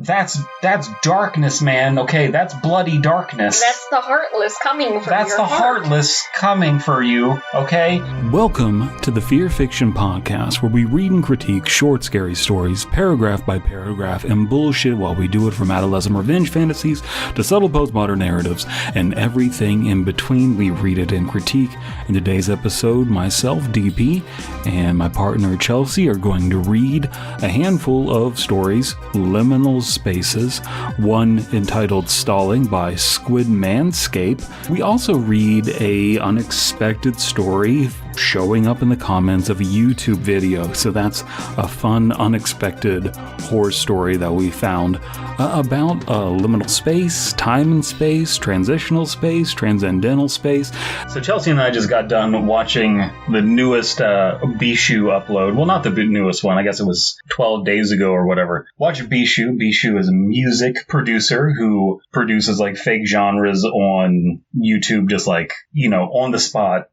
That's darkness, man. Okay, that's bloody darkness. That's the Heartless coming for That's the Heartless coming for you, okay? Welcome to the Fear Fiction Podcast, where we read and critique short, scary stories, paragraph by paragraph, and bullshit while we do it, from adolescent revenge fantasies to subtle postmodern narratives and everything in between. We read it and critique. In today's episode, myself, DP, and my partner Chelsea are going to read a handful of stories, Liminal spaces, one entitled Stalling by Squidmanescape. We also read a unexpected story showing up in the comments of a YouTube video, so that's a fun, unexpected horror story that we found about liminal space, time and space, transitional space, transcendental space. So Chelsea and I just got done watching the newest Bishu upload. Well, not the newest one. I guess it was 12 days ago or whatever. Watch Bishu. Bishu is a music producer who produces like fake genres on YouTube, just like, on the spot.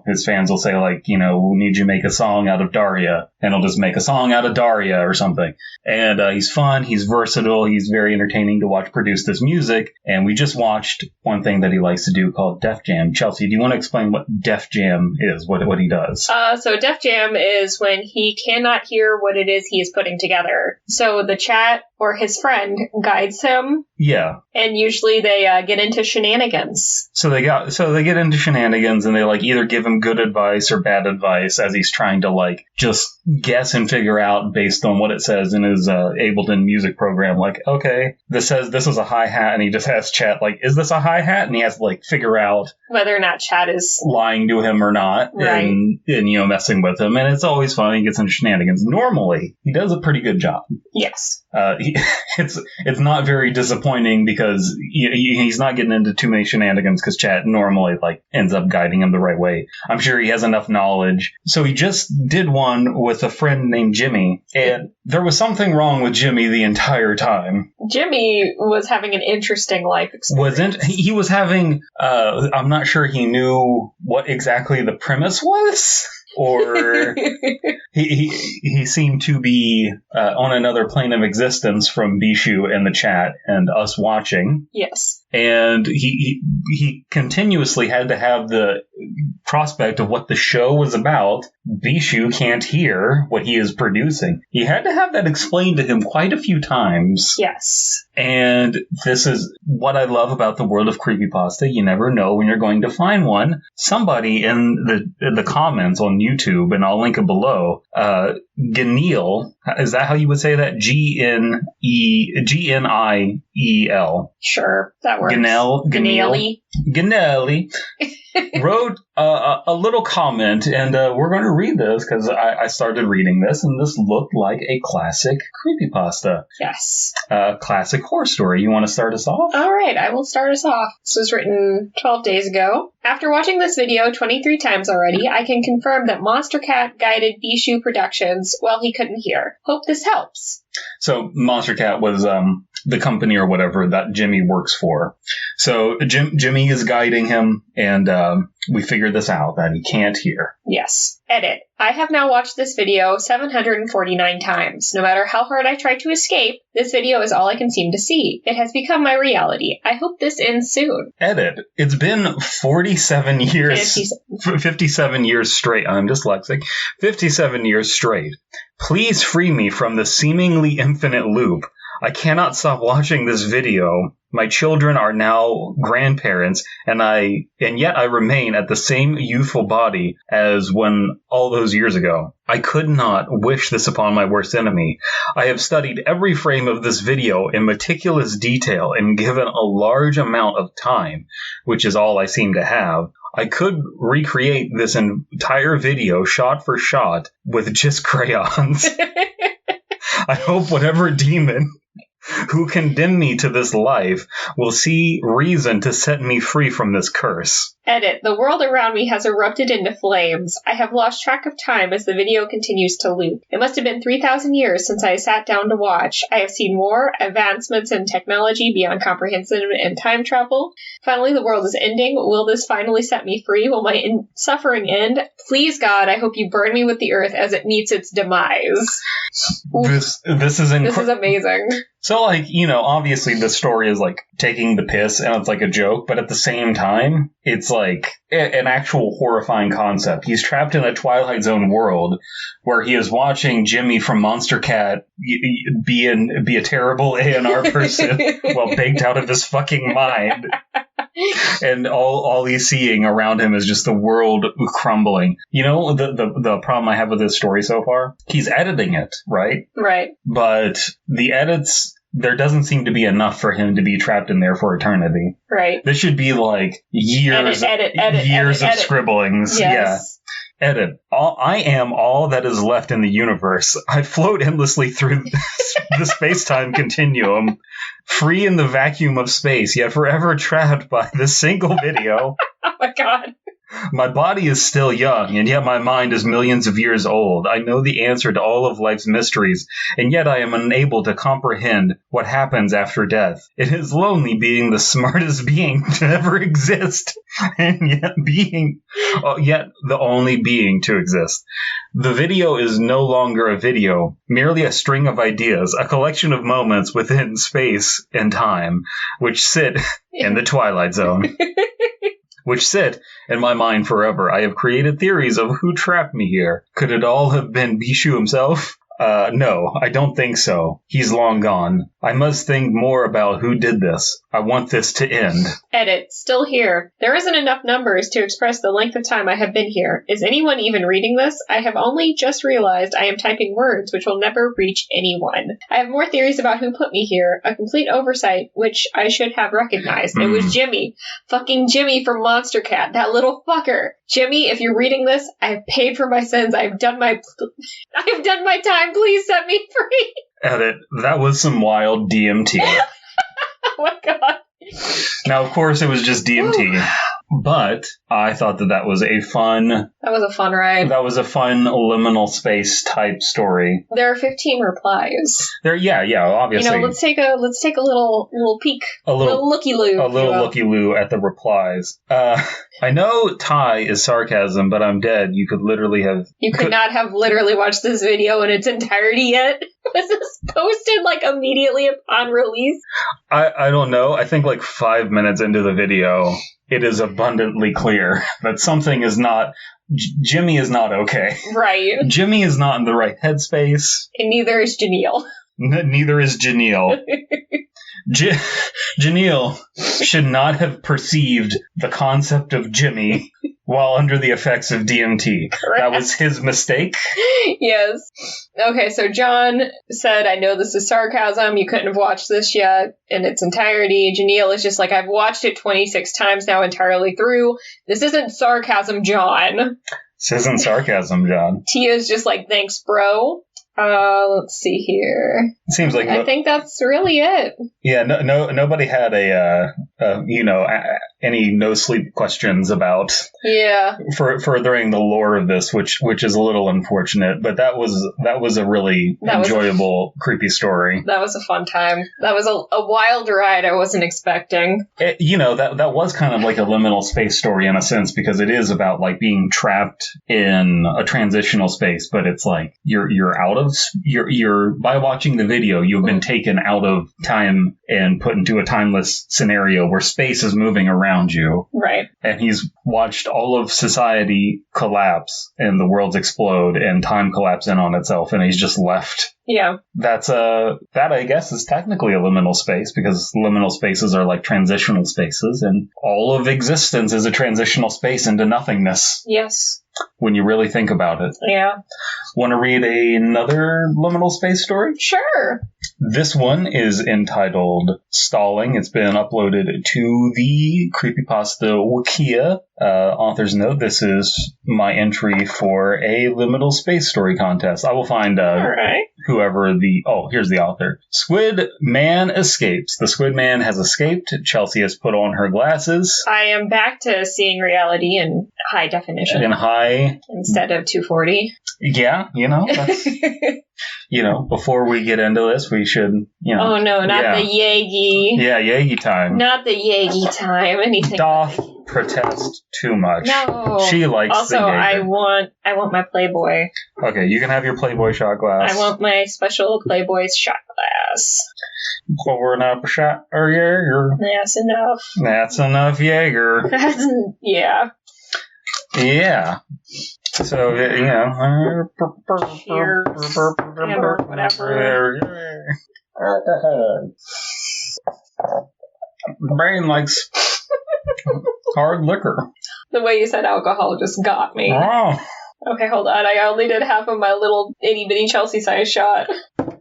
His fans will say like, we need you to make a song out of Daria, and he'll just make a song out of Daria or something. And he's fun, he's versatile, he's very entertaining to watch produce this music. And we just watched one thing that he likes to do called DEAF JAM. Chelsea, do you want to explain what DEAF JAM is, what he does? So DEAF JAM is when he cannot hear what it is he is putting together. So the chat or his friend guides him. Yeah. And usually they get into shenanigans. So they get into shenanigans, and they like either give him good advice or bad advice as he's trying to like just guess and figure out based on what it says in his Ableton music program. Like, okay, this says this is a hi-hat, and he just has chat like, is this a hi-hat? And he has to like figure out whether or not chat is lying to him or not, right. and messing with him. And it's always fun. He gets into shenanigans. Normally, he does a pretty good job. Yes. It's not very disappointing because he's not getting into too many shenanigans because chat normally like ends up guiding him the right way. I'm sure he has enough knowledge. So he just did one with a friend named Jimmy, and there was something wrong with Jimmy the entire time. Jimmy was having an interesting life experience. He was having, I'm not sure he knew what exactly the premise was. Or he seemed to be on another plane of existence from Bishu and the chat and us watching. Yes. And he continuously had to have the prospect of what the show was about. Bishu can't hear what he is producing. He had to have that explained to him quite a few times. Yes. And this is what I love about the world of Creepypasta. You never know when you're going to find one. Somebody in the comments on YouTube, and I'll link it below, Geniel, is that how you would say that? Gniel. Sure, that works. Geniel wrote a little comment, and we're going to read this because I started reading this, and this looked like a classic creepypasta. Yes. Classic horror story. You want to start us off? All right, I will start us off. This was written 12 days ago. After watching this video 23 times already, I can confirm that Monster Cat guided Bishu Productions while he couldn't hear. Hope this helps. So Monster Cat was the company or whatever that Jimmy works for. So Jimmy is guiding him, and we figured this out, that he can't hear. Yes. Edit. I have now watched this video 749 times. No matter how hard I try to escape, this video is all I can seem to see. It has become my reality. I hope this ends soon. Edit. It's been 47 years. 57 years straight. I'm dyslexic. 57 years straight. Please free me from the seemingly infinite loop. I cannot stop watching this video. My children are now grandparents, and yet I remain at the same youthful body as when all those years ago. I could not wish this upon my worst enemy. I have studied every frame of this video in meticulous detail and given a large amount of time, which is all I seem to have. I could recreate this entire video shot for shot with just crayons. I hope whatever demon who condemned me to this life will see reason to set me free from this curse. Edit. The world around me has erupted into flames. I have lost track of time as the video continues to loop. It must have been 3,000 years since I sat down to watch. I have seen more advancements in technology beyond comprehension and time travel. Finally, the world is ending. Will this finally set me free? Will my suffering end? Please, God, I hope you burn me with the earth as it meets its demise. This is This is amazing. So, like, you know, obviously the story is, like, taking the piss and it's, like, a joke, but at the same time, it's, like, an actual horrifying concept. He's trapped in a Twilight Zone world where he is watching Jimmy from Monster Cat be a terrible A&R person while baked out of his fucking mind. And all he's seeing around him is just the world crumbling. You know, the problem I have with this story so far? He's editing it, right? Right. But the edits, there doesn't seem to be enough for him to be trapped in there for eternity. Right. This should be like years of scribblings. Yes. Yeah. Edit. I am all that is left in the universe. I float endlessly through the space-time continuum, free in the vacuum of space, yet forever trapped by this single video. Oh my God. My body is still young, and yet my mind is millions of years old. I know the answer to all of life's mysteries, and yet I am unable to comprehend what happens after death. It is lonely being the smartest being to ever exist, and yet the only being to exist. The video is no longer a video, merely a string of ideas, a collection of moments within space and time, which sit in the Twilight Zone. Which sit in my mind forever. I have created theories of who trapped me here. Could it all have been Bishu himself? No, I don't think so. He's long gone. I must think more about who did this. I want this to end. Edit. Still here. There isn't enough numbers to express the length of time I have been here. Is anyone even reading this? I have only just realized I am typing words which will never reach anyone. I have more theories about who put me here. A complete oversight, which I should have recognized. It was Jimmy. Fucking Jimmy from Monster Cat. That little fucker. Jimmy, if you're reading this, I have paid for my sins. I have done my time. Please set me free. Edit. That was some wild DMT. Oh my God. Now, of course, it was just DMT. Ooh. But I thought that was a fun... That was a fun ride. That was a fun liminal space type story. There are 15 replies. Yeah, obviously. You know, let's take a little peek. A little looky-loo. A little looky-loo at the replies. I know Thai is sarcasm, but I'm dead. You could literally have... You could not have literally watched this video in its entirety yet? Was this posted, like, immediately upon release? I don't know. I think, like, 5 minutes into the video, it is abundantly clear that something is not... Jimmy is not okay. Right. Jimmy is not in the right headspace. And neither is Janelle. Neither is Janelle. Janelle should not have perceived the concept of Jimmy while under the effects of DMT. Correct. That was his mistake. Yes. Okay, so John said, I know this is sarcasm. You couldn't have watched this yet in its entirety. Janelle is just like, I've watched it 26 times now entirely through. This isn't sarcasm, John. This isn't sarcasm, John. Tia's just like, thanks, bro. Let's see here. It seems like I think that's really it. Yeah, nobody had any no sleep questions about furthering the lore of this, which is a little unfortunate. But that was a really enjoyable, creepy story. That was a fun time. That was a wild ride I wasn't expecting. That was kind of like a liminal space story in a sense, because it is about like being trapped in a transitional space, but it's like you're out of you're by watching the video, you've been taken out of time and put into a timeless scenario where space is moving around you. Right. And he's watched all of society collapse and the worlds explode and time collapse in on itself, and he's just left. Yeah. That I guess is technically a liminal space, because liminal spaces are like transitional spaces, and all of existence is a transitional space into nothingness. Yes. When you really think about it. Yeah. Want to read another liminal space story? Sure. This one is entitled Stalling. It's been uploaded to the Creepypasta Wikia. Author's note, this is my entry for a Liminal space story contest. I will find whoever here's the author. Squid Man escapes. The Squid Man has escaped. Chelsea has put on her glasses. I am back to seeing reality in high definition. Instead of 240. Yeah, that's... before we get into this, we should, Oh, no, not the Yagi. Yeah, Yagi time. Not the Yagi time. Anything. Doth protest too much. No. She likes also, the I want my Playboy. Okay, you can have your Playboy shot glass. I want my special Playboy's shot glass. Pour enough shot or Jaeger. That's enough. That's enough Jaeger. Yeah. Yeah. So, Cheers. Hammer, whatever. The brain likes hard liquor. The way you said alcohol just got me. Oh. Okay, hold on. I only did half of my little itty-bitty Chelsea-sized shot.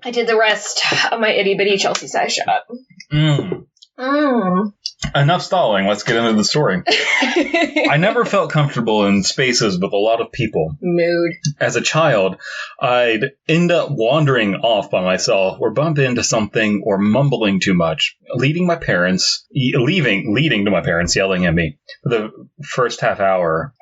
I did the rest of my itty-bitty Chelsea-sized shot. Enough stalling. Let's get into the story. I never felt comfortable in spaces with a lot of people. Mood. As a child, I'd end up wandering off by myself or bump into something or mumbling too much, leading to my parents yelling at me for the first half hour.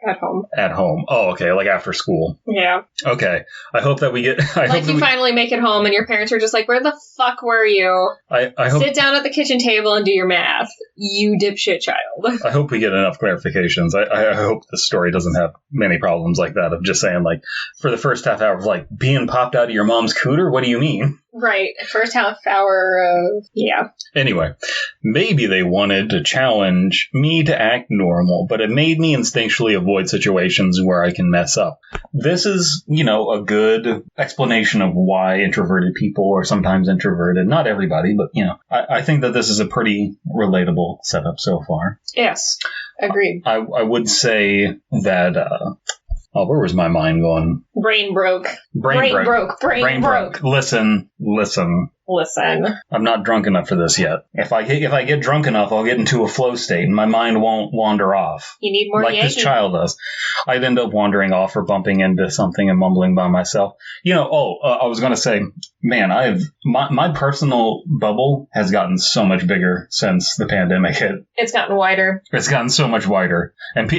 At home. Oh, okay. Like after school. Yeah. Okay. I hope that we get... finally make it home and your parents are just like, where the fuck were you? I hope... Sit down at the kitchen table and do your math. You dipshit child. I hope we get enough clarifications. I hope the story doesn't have many problems like that of just saying, like, for the first half hour of, like, being popped out of your mom's cooter? What do you mean? Right. First half hour of... Yeah. Anyway, maybe they wanted to challenge me to act normal, but it made me instinctually avoid situations where I can mess up. This is, a good explanation of why introverted people are sometimes introverted. Not everybody, but, I think that this is a pretty relatable setup so far. Yes. Agreed. I would say that... where was my mind going? Brain broke. Brain broke. Listen. I'm not drunk enough for this yet. If I get drunk enough, I'll get into a flow state and my mind won't wander off. You need more like this child does. I'd end up wandering off or bumping into something and mumbling by myself. I was going to say, man, my personal bubble has gotten so much bigger since the pandemic hit. It's gotten wider. It's gotten so much wider. And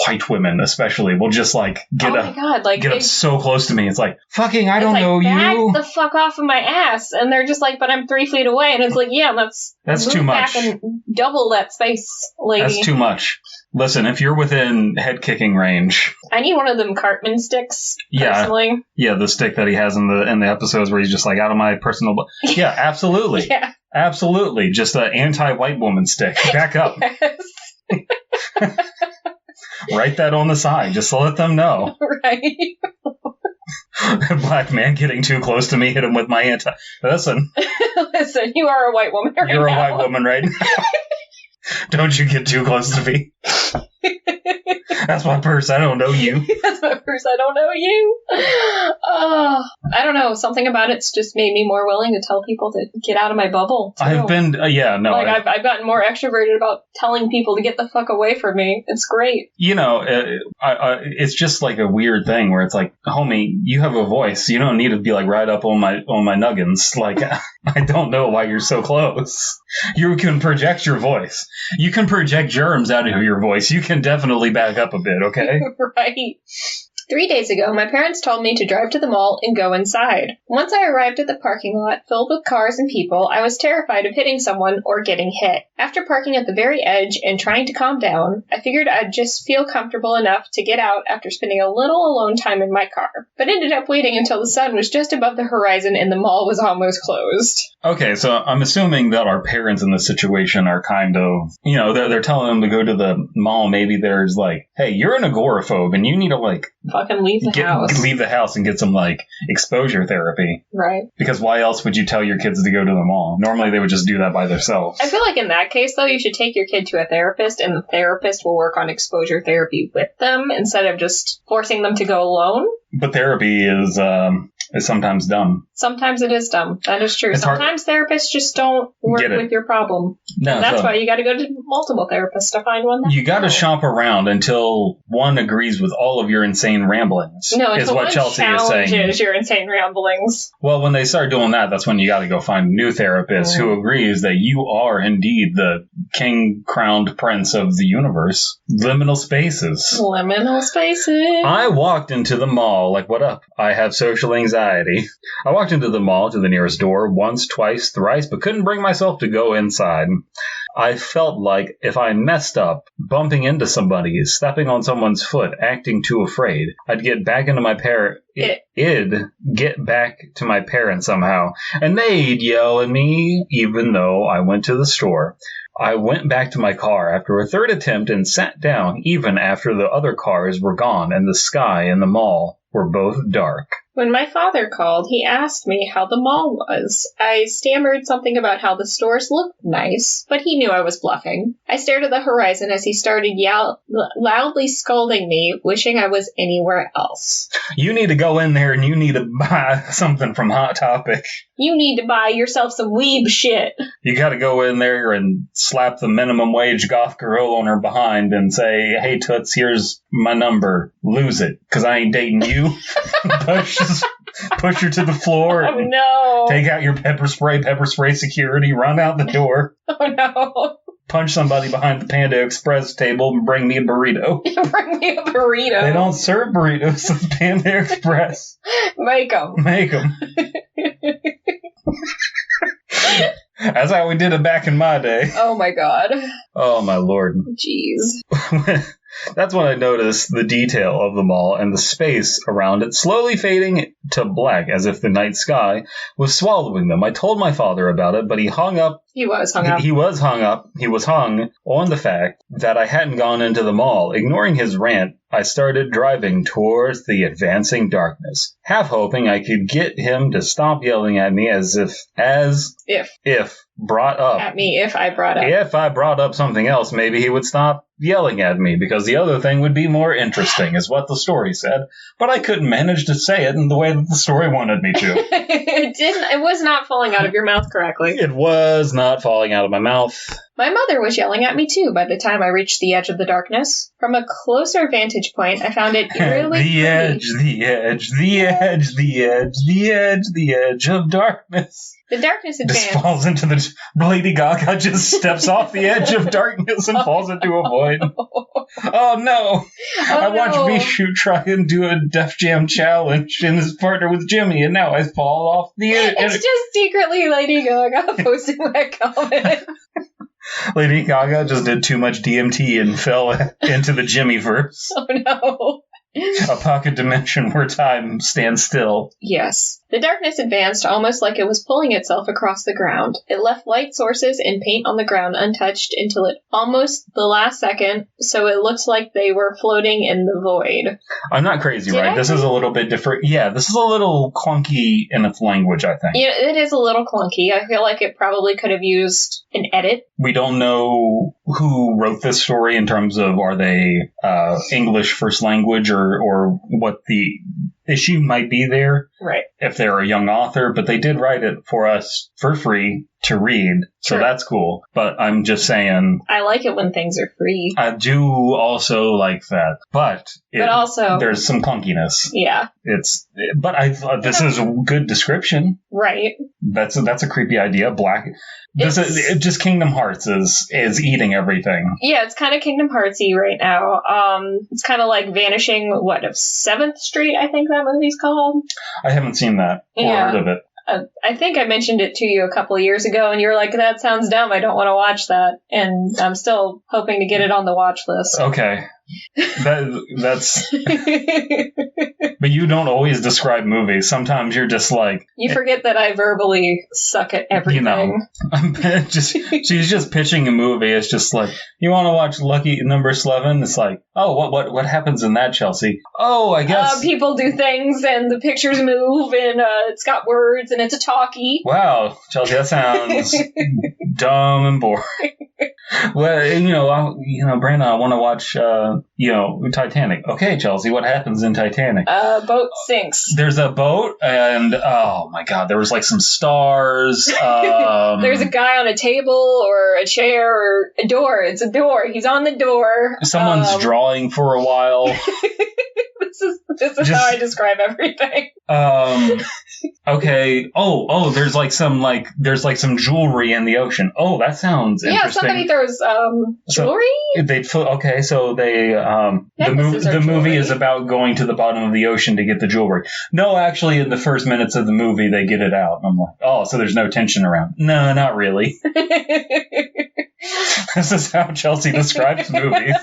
white women especially will just like get up so close to me. It's like, fucking, I don't know you. Back the fuck off of my ass. And they're just like, but I'm 3 feet away. And it's like, yeah, that's too much. Back and double that space, lady. That's too much. Listen, if you're within head kicking range, I need one of them Cartman sticks. Personally. Yeah, the stick that he has in the episodes where he's just like, out of my personal. Yeah, absolutely. Yeah, absolutely. Just an anti-white woman stick. Back up. Yes. Write that on the side, just to let them know. Right. A black man getting too close to me, hit him with my anti. Listen, you are a white woman right now. You're a white woman right now. Don't you get too close to me. That's my purse. I don't know you. That's my purse. I don't know you. I don't know. Something about it's just made me more willing to tell people to get out of my bubble. Too. I've been, I've gotten more extroverted about telling people to get the fuck away from me. It's great. It's just like a weird thing where it's like, homie, you have a voice. You don't need to be like right up on my nuggins. Like, I don't know why you're so close. You can project your voice. You can project germs out of your voice. You can definitely back up a bit, okay? Right. 3 days ago, my parents told me to drive to the mall and go inside. Once I arrived at the parking lot filled with cars and people, I was terrified of hitting someone or getting hit. After parking at the very edge and trying to calm down, I figured I'd just feel comfortable enough to get out after spending a little alone time in my car, but ended up waiting until the sun was just above the horizon and the mall was almost closed. Okay, so I'm assuming that our parents in this situation are kind of, they're telling them to go to the mall. Maybe there's like, hey, you're an agoraphobe and you need to like fucking leave the house. Leave the house and get some like exposure therapy. Right. Because why else would you tell your kids to go to the mall? Normally they would just do that by themselves. I feel like in that case, though, you should take your kid to a therapist and the therapist will work on exposure therapy with them instead of just forcing them to go alone. But therapy is is sometimes dumb. Sometimes it is dumb. That is true. Sometimes therapists just don't work with your problem. No, and that's why you got to go to multiple therapists to find one. You got to shop around until one agrees with all of your insane ramblings. No, until one challenges your insane ramblings. Well, when they start doing that, that's when you got to go find a new therapist who agrees that you are indeed the king-crowned prince of the universe. Liminal spaces. Liminal spaces. I walked into the mall, like, what up? I have social anxiety. I walked into the mall to the nearest door once, twice, thrice, but couldn't bring myself to go inside. I felt like if I messed up, bumping into somebody, stepping on someone's foot, acting too afraid, I'd get back into my I'd get back to my parents somehow, and they'd yell at me even though I went to the store. I went back to my car after a third attempt and sat down even after the other cars were gone and the sky and the mall were both dark. When my father called, he asked me how the mall was. I stammered something about how the stores looked nice, but he knew I was bluffing. I stared at the horizon as he started loudly scolding me, wishing I was anywhere else. You need to go in there and you need to buy something from Hot Topic. You need to buy yourself some weeb shit. You gotta go in there and slap the minimum wage goth girl on her behind and say, hey, Toots, here's my number. Lose it, because I ain't dating you. Push her to the floor. Oh, no. Take out your pepper spray security, run out the door. Oh, no. Punch somebody behind the Panda Express table and bring me a burrito. Bring me a burrito. They don't serve burritos at the Panda Express. Make them. That's how we did it back in my day. Oh, my God. Oh, my Lord. Jeez. That's when I noticed the detail of the mall and the space around it slowly fading to black as if the night sky was swallowing them. I told my father about it, but he hung up. He was hung up. He was hung on the fact that I hadn't gone into the mall. Ignoring his rant, I started driving towards the advancing darkness, half hoping I could get him to stop yelling at me if brought up. At me if I brought up. If I brought up something else, maybe he would stop yelling at me, because the other thing would be more interesting, is what the story said. But I couldn't manage to say it in the way that the story wanted me to. It was not falling out of your mouth correctly. It was not falling out of my mouth. My mother was yelling at me too by the time I reached the edge of the darkness. From a closer vantage point, I found it eerily the edge of darkness. The darkness advanced. Just falls into the... Lady Gaga just steps off the edge of darkness and falls into a void. Oh, no. I watched Bishu try and do a Def Jam challenge in his partner with Jimmy, and now I fall off the edge. It's just secretly Lady Gaga posting that comment. Lady Gaga just did too much DMT and fell into the Jimmy-verse. Oh, no. A pocket dimension where time stands still. Yes. The darkness advanced almost like it was pulling itself across the ground. It left light sources and paint on the ground untouched until it almost the last second, so it looks like they were floating in the void. I'm not crazy, right? This is a little bit different. Yeah, this is a little clunky in its language, I think. Yeah, it is a little clunky. I feel like it probably could have used an edit. We don't know who wrote this story in terms of, are they English first language or what the issue might be there. Right. If they're a young author, but they did write it for us for free to read, so that's cool. But I'm just saying... I like it when things are free. I do also like that, but also... there's some clunkiness. Yeah. But I thought this is a good description. Right. That's a creepy idea. Just Kingdom Hearts is eating everything. Yeah, it's kind of Kingdom Heartsy right now. It's kind of like Vanishing, of 7th Street, I think that movie's called. I haven't seen that or heard of it. I think I mentioned it to you a couple of years ago, and you were like, that sounds dumb, I don't want to watch that. And I'm still hoping to get it on the watch list. Okay. That's... But you don't always describe movies. Sometimes you're just like... You forget that I verbally suck at everything. She's just pitching a movie. It's just like, you want to watch Lucky Number 11? It's like, oh, what happens in that, Chelsea? Oh, I guess... people do things, and the pictures move, and it's got words, and it's a talkie. Wow, Chelsea, that sounds dumb and boring. Well, Brandon, I want to watch, Titanic. Okay, Chelsea, what happens in Titanic? Boat sinks. There's a boat, and oh my God, there was like some stars. There's a guy on a table or a chair or a door. It's a door. He's on the door. Someone's drawing for a while. This is how I describe everything. Okay. Oh, there's some jewelry in the ocean. Oh, that sounds interesting. Yeah, somebody throws jewelry? So the movie is about going to the bottom of the ocean to get the jewelry. No, actually, in the first minutes of the movie, they get it out. I'm like, oh, so there's no tension around. No, not really. This is how Chelsea describes movies.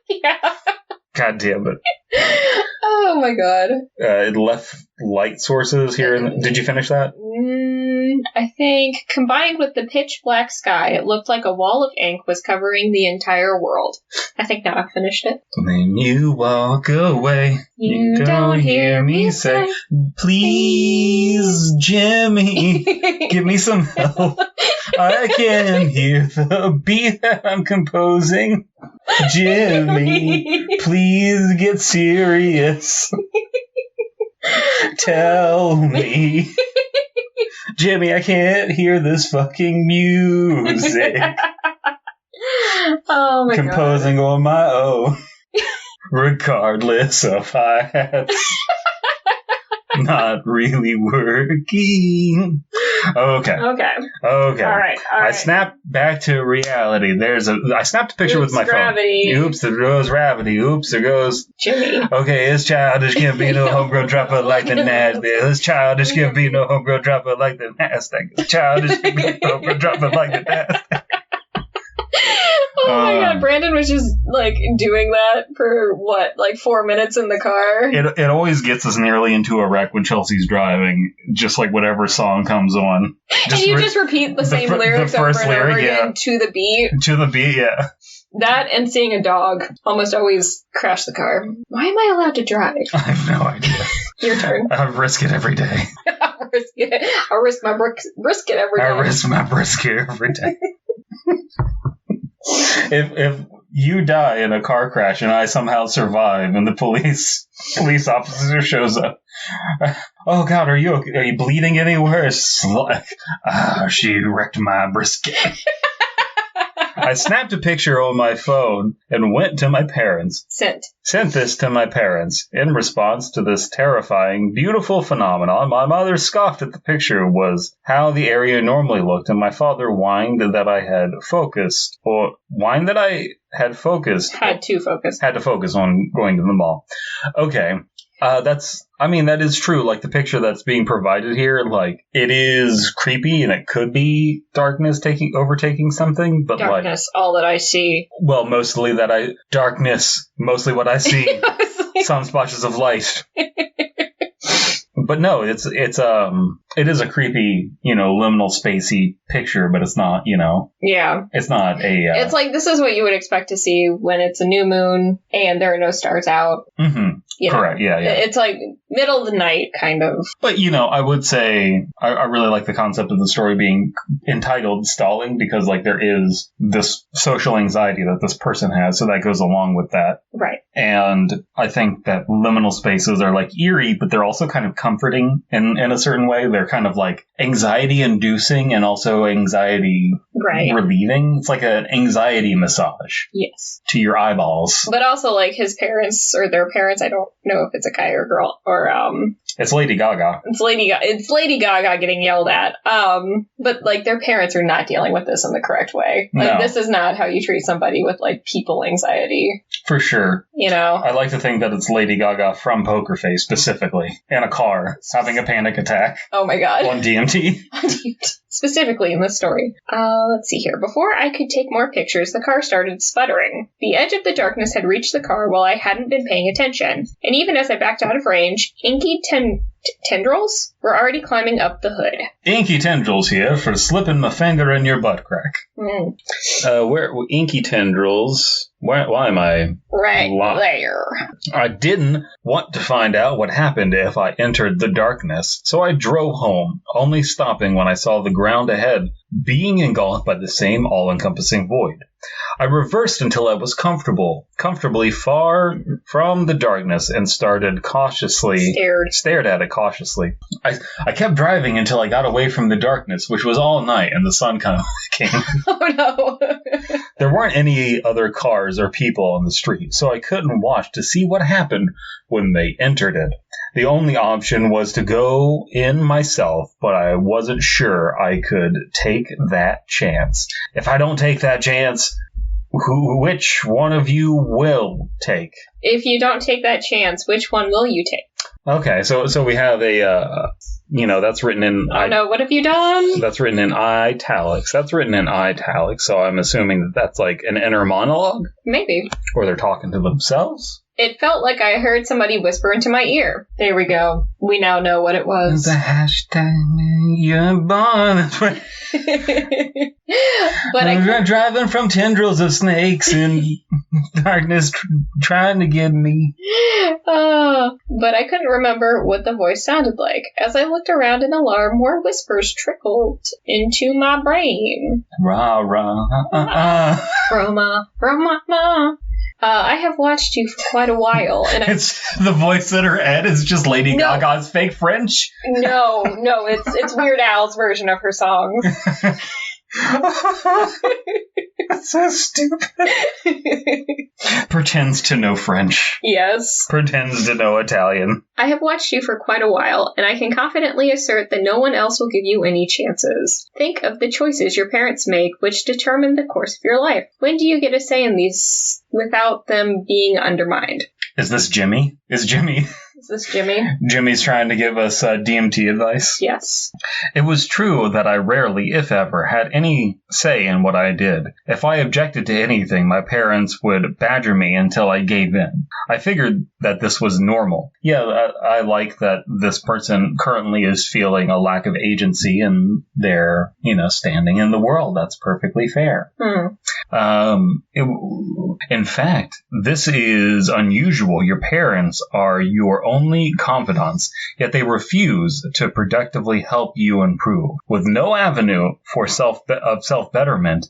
Yeah. God damn it. Oh my God. It left light sources here. Did you finish that? I think combined with the pitch black sky, it looked like a wall of ink was covering the entire world. I think now I've finished it. When you walk away, you don't hear me say, please, Jimmy, give me some help. I can hear the beat that I'm composing. Jimmy, please get serious. Tell me. Jimmy, I can't hear this fucking music. Oh my God. Composing on my own. Regardless of hi-hats. Not really working. Okay. All right. I snapped back to reality. I snapped a picture with my gravity. phone. Oops, there goes gravity. Oops, there goes Jimmy. Okay, it's childish, can't be no homegrown dropper like the Nasdaq. It's childish, can't be no homegrown dropper like the Nasdaq. It's childish, can't be no homegrown dropper like the Nasdaq. Oh my God, Brandon was just doing that for 4 minutes in the car? It always gets us nearly into a wreck when Chelsea's driving, just like whatever song comes on. And you just repeat the same lyrics over and over again to the beat? To the beat, yeah. That and seeing a dog almost always crash the car. Why am I allowed to drive? I have no idea. Your turn. I risk it every day. I risk my brisket every day. I risk my brisket every day. If you die in a car crash and I somehow survive and the police officer shows up, oh God, are you bleeding anywhere? It's like, she wrecked my brisket. I snapped a picture on my phone and went to my parents. Sent this to my parents. In response to this terrifying, beautiful phenomenon, my mother scoffed at the picture was how the area normally looked, and my father whined that I had focused. Had to focus on going to the mall. Okay. That is true. Like, the picture that's being provided here, it is creepy and it could be darkness overtaking something, but darkness, all that I see. Well, mostly what I see. Some splashes of light. But no, it is a creepy, liminal spacey picture, but it's not, Yeah. It's not a... It's this is what you would expect to see when it's a new moon and there are no stars out. Mm-hmm. Correct, yeah. It's middle of the night, kind of. But, I would say I really like the concept of the story being entitled Stalling, because, there is this social anxiety that this person has, so that goes along with that. Right. And I think that liminal spaces are, eerie, but they're also kind of comforting in a certain way. They're kind of, anxiety-inducing and also anxiety-relieving. It's like an anxiety massage. Yes. To your eyeballs. But also, his parents, or their parents, I don't know if it's a guy or a girl, or, It's Lady Gaga. It's Lady Gaga getting yelled at. But, their parents are not dealing with this in the correct way. No. This is not how you treat somebody with, people anxiety. For sure. I like to think that it's Lady Gaga from Poker Face, specifically, in a car, having a panic attack. Oh my God. On DMT. Specifically in this story. Let's see here. Before I could take more pictures, the car started sputtering. The edge of the darkness had reached the car while I hadn't been paying attention. And even as I backed out of range, inky tendrils We're already climbing up the hood. Inky Tendrils here for slipping my finger in your butt crack. Where Inky Tendrils? Why am I right there? I didn't want to find out what happened if I entered the darkness, so I drove home, only stopping when I saw the ground ahead being engulfed by the same all-encompassing void. I reversed until I was comfortably far from the darkness and stared at it cautiously. I kept driving until I got away from the darkness, which was all night, and the sun kind of came. Oh no. There weren't any other cars or people on the street, so I couldn't watch to see what happened when they entered it. The only option was to go in myself, but I wasn't sure I could take that chance. If I don't take that chance, which one of you will take? If you don't take that chance, which one will you take? Okay, so we have a, that's written in... Oh no, what have you done? That's written in italics. So I'm assuming that's like an inner monologue? Maybe. Or they're talking to themselves? It felt like I heard somebody whisper into my ear. There we go. We now know what it was. The hashtag you're born. But I'm driving from tendrils of snakes in darkness trying to get me. But I couldn't remember what the voice sounded like. As I looked around in alarm, more whispers trickled into my brain. Rah, rah, Roma, Roma. I have watched you for quite a while, and it's the voice in her head is just Lady Gaga's fake French. No, it's Weird Al's version of her songs. That's so stupid. Pretends to know French. Yes. Pretends to know Italian. I have watched you for quite a while, and I can confidently assert that no one else will give you any chances. Think of the choices your parents make, which determine the course of your life. When do you get a say in these without them being undermined? Is this Jimmy? Is this Jimmy? Jimmy's trying to give us DMT advice? Yes. It was true that I rarely, if ever, had any say in what I did. If I objected to anything, my parents would badger me until I gave in. I figured that this was normal. Yeah, I like that this person currently is feeling a lack of agency in their, standing in the world. That's perfectly fair. In fact, this is unusual. Your parents are your only confidants, yet they refuse to productively help you improve. With no avenue for self-betterment.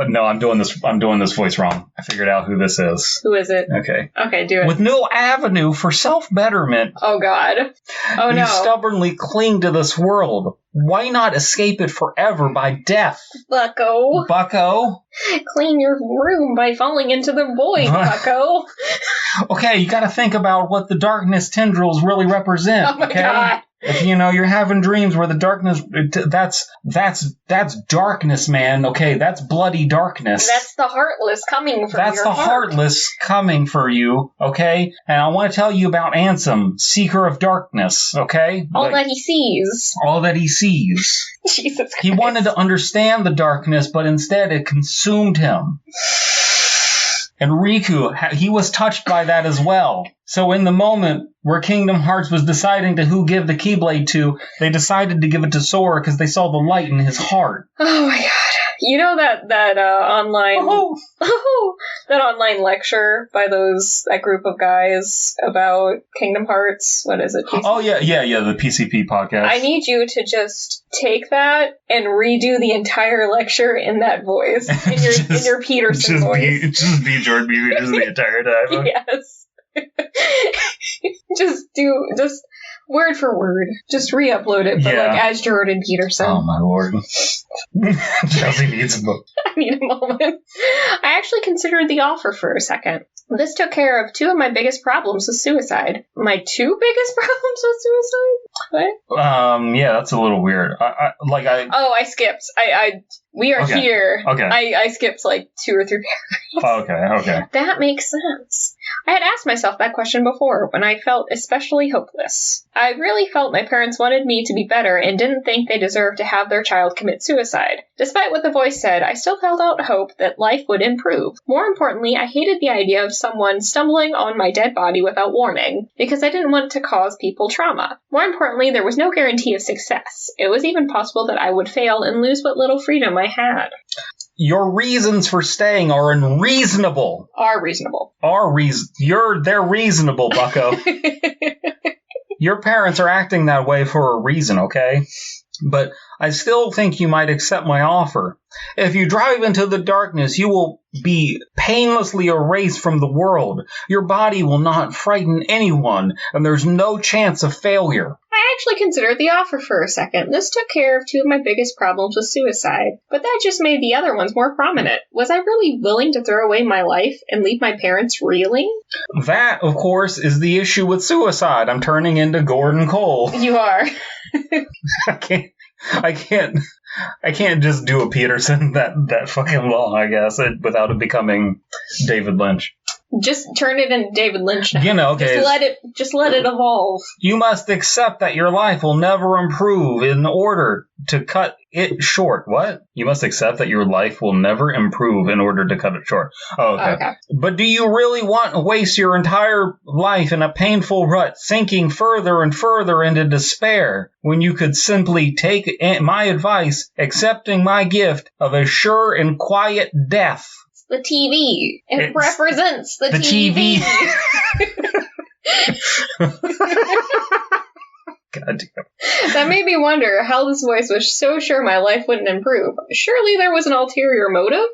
No, I'm doing this voice wrong. I figured out who this is. Who is it? Okay, do it. With no avenue for self-betterment. Oh God. Oh no. You stubbornly cling to this world. Why not escape it forever by death? Bucko? Clean your room by falling into the void, Bucko. Okay, you gotta think about what the darkness tendrils really represent. Oh my God. If you're having dreams where the darkness, that's darkness, man. Okay, that's bloody darkness. That's the heartless coming from That's your the heart. heartless coming for you, okay? And I want to tell you about Ansem, Seeker of Darkness, okay? All that he sees. Jesus Christ. He wanted to understand the darkness, but instead it consumed him. And Riku, he was touched by that as well. So in the moment where Kingdom Hearts was deciding to who give the Keyblade to, they decided to give it to Sora because they saw the light in his heart. Oh my God. You know that online that online lecture by that group of guys about Kingdom Hearts? What is it? PCP? Oh yeah, the PCP podcast. I need you to just take that and redo the entire lecture in that voice, in your Peterson voice. Just be Jordan Peters the entire time. Yes. just word for word. Just re-upload it, but as Jordan Peterson. Oh my lord. Chelsea needs a book. I need a moment. I actually considered the offer for a second. This took care of two of my biggest problems with suicide. My two biggest problems with suicide? What? Yeah, that's a little weird. I skipped. We are here. Okay. I skipped like 2 or 3 paragraphs. Okay. That makes sense. I had asked myself that question before when I felt especially hopeless. I really felt my parents wanted me to be better and didn't think they deserved to have their child commit suicide. Despite what the voice said, I still held out hope that life would improve. More importantly, I hated the idea of someone stumbling on my dead body without warning, because I didn't want to cause people trauma. More importantly, there was no guarantee of success. It was even possible that I would fail and lose what little freedom I had. Your reasons for staying are unreasonable. Are reasonable. They're reasonable, bucko. Your parents are acting that way for a reason, okay? But I still think you might accept my offer. If you drive into the darkness, you will be painlessly erased from the world. Your body will not frighten anyone, and there's no chance of failure. I actually considered the offer for a second. This took care of 2 of my biggest problems with suicide, but that just made the other ones more prominent. Was I really willing to throw away my life and leave my parents reeling? That, of course, is the issue with suicide. I'm turning into Gordon Cole. You are. I can't just do a Peterson that fucking long, I guess, without it becoming David Lynch. Just turn it into David Lynch now. You know, okay. Just let it evolve. You must accept that your life will never improve in order to cut it short. What? You must accept that your life will never improve in order to cut it short. Oh, okay. But do you really want to waste your entire life in a painful rut, sinking further and further into despair, when you could simply take my advice, accepting my gift of a sure and quiet death? The TV. It represents the TV. God damn. That made me wonder how this voice was so sure my life wouldn't improve. Surely there was an ulterior motive?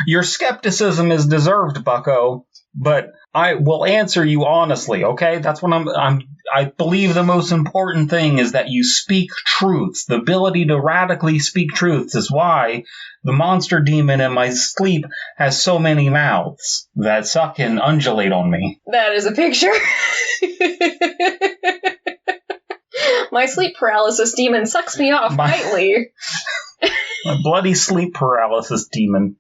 Your skepticism is deserved, bucko, but I will answer you honestly, okay? That's what I believe the most important thing is that you speak truths. The ability to radically speak truths is why the monster demon in my sleep has so many mouths that suck and undulate on me. That is a picture. My sleep paralysis demon sucks me off nightly. My bloody sleep paralysis demon.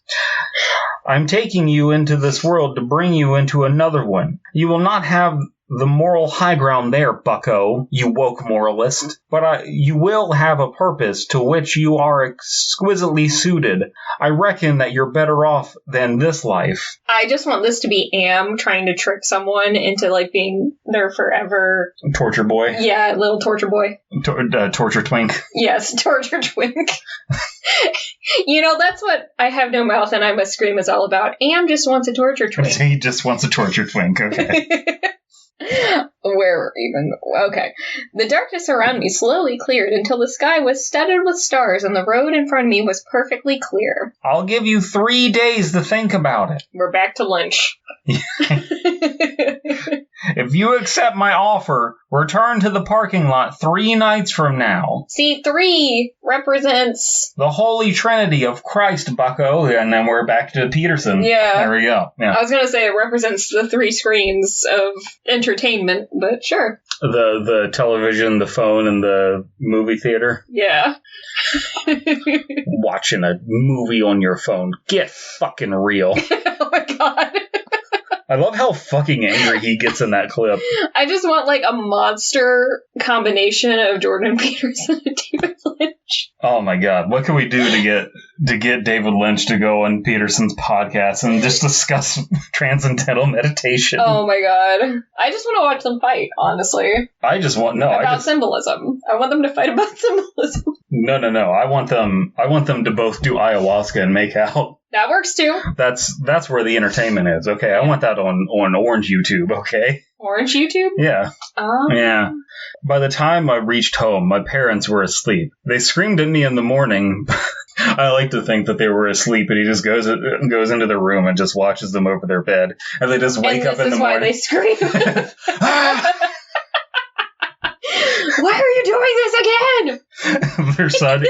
I'm taking you into this world to bring you into another one. You will not have the moral high ground there, bucko, you woke moralist. But you will have a purpose to which you are exquisitely suited. I reckon that you're better off than this life. I just want this to be Am trying to trick someone into, like, being their forever... Torture boy? Yeah, little torture boy. Torture twink? Yes, torture twink. You know, that's what I Have No Mouth and I Must Scream is all about. Am just wants a torture twink. He just wants a torture twink, okay. Where even? Okay. The darkness around me slowly cleared until the sky was studded with stars and the road in front of me was perfectly clear. I'll give you 3 days to think about it. We're back to lunch. If you accept my offer, return to the parking lot 3 nights from now. See, 3 represents... the Holy Trinity of Christ, bucko. And then we're back to Peterson. Yeah. There we go. Yeah. I was going to say it represents the 3 screens of entertainment, but sure. The television, the phone, and the movie theater. Yeah. Watching a movie on your phone. Get fucking real. Oh my god. I love how fucking angry he gets in that clip. I just want, like, a monster combination of Jordan Peterson and David Lynch. Oh my god, what can we do to get David Lynch to go on Peterson's podcast and just discuss transcendental meditation? Oh my god. I just want to watch them fight, honestly. About symbolism. I want them to fight about symbolism. No. I want them to both do ayahuasca and make out. That works too. That's where the entertainment is. Okay, I want that on Orange YouTube, okay? Orange YouTube? Yeah. Yeah. By the time I reached home, my parents were asleep. They screamed at me in the morning. I like to think that they were asleep, and he just goes into the room and just watches them over their bed. And they just wake up in the morning. This is why they scream. Why are you doing this again? Their son